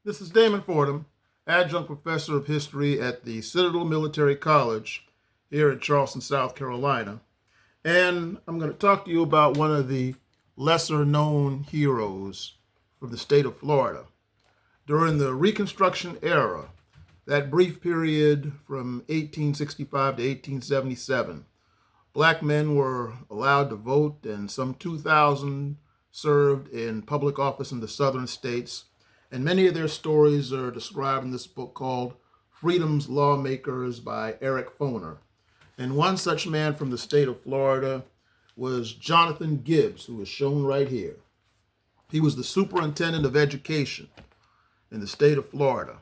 This is Damon Fordham, adjunct professor of history at the Citadel Military College here in Charleston, South Carolina. And I'm going to talk to you about one of the lesser known heroes from the state of Florida. During the Reconstruction era, that brief period from 1865 to 1877, black men were allowed to vote, and some 2,000 served in public office in the southern states. And many of their stories are described in this book called Freedom's Lawmakers by Eric Foner. And one such man from the state of Florida was Jonathan Gibbs, who is shown right here. He was the superintendent of education in the state of Florida.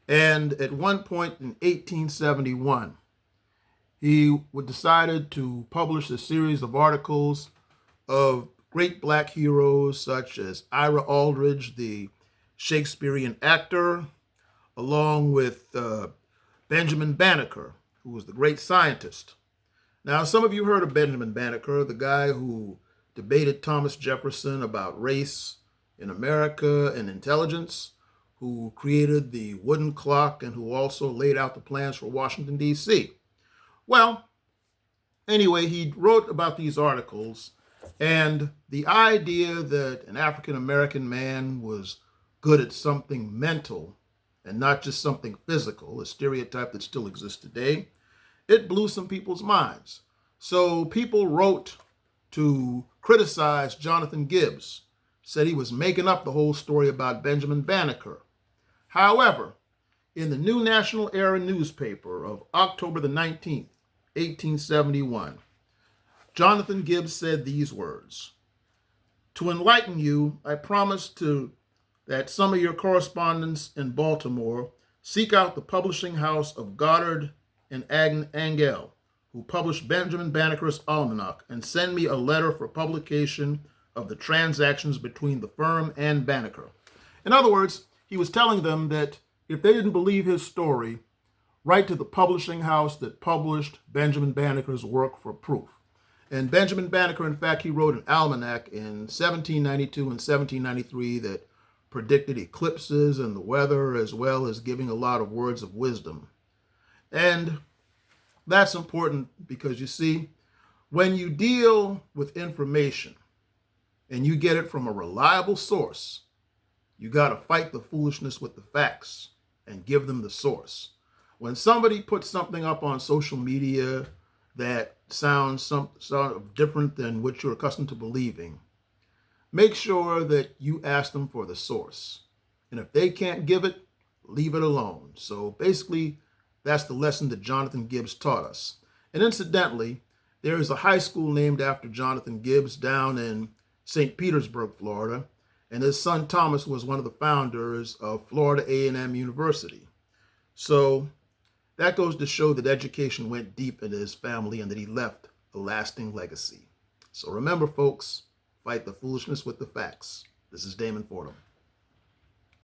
And at one point in 1871, he decided to publish a series of articles of great black heroes such as Ira Aldridge, the Shakespearean actor, along with Benjamin Banneker, who was the great scientist. Now, some of you heard of Benjamin Banneker, the guy who debated Thomas Jefferson about race in America and intelligence, who created the wooden clock and who also laid out the plans for Washington, D.C. Well, anyway, he wrote about these articles, and the idea that an African-American man was good at something mental and not just something physical, a stereotype that still exists today, it blew some people's minds. So people wrote to criticize Jonathan Gibbs, said he was making up the whole story about Benjamin Banneker. However, in the New National Era newspaper of October the 19th, 1871, Jonathan Gibbs said these words: "To enlighten you, I promise that some of your correspondents in Baltimore seek out the publishing house of Goddard and Angell, who published Benjamin Banneker's Almanac, and send me a letter for publication of the transactions between the firm and Banneker." In other words, he was telling them that if they didn't believe his story, write to the publishing house that published Benjamin Banneker's work for proof. And Benjamin Banneker, in fact, he wrote an almanac in 1792 and 1793 that predicted eclipses and the weather, as well as giving a lot of words of wisdom. And that's important because, you see, when you deal with information and you get it from a reliable source, you got to fight the foolishness with the facts and give them the source. When somebody puts something up on social media that sounds sort of different than what you're accustomed to believing, make sure that you ask them for the source. And if they can't give it, leave it alone. So basically, that's the lesson that Jonathan Gibbs taught us. And incidentally, there is a high school named after Jonathan Gibbs down in St. Petersburg, Florida. And his son Thomas was one of the founders of Florida A&M University. So that goes to show that education went deep into his family and that he left a lasting legacy. So remember, folks, fight the foolishness with the facts. This is Damon Fordham.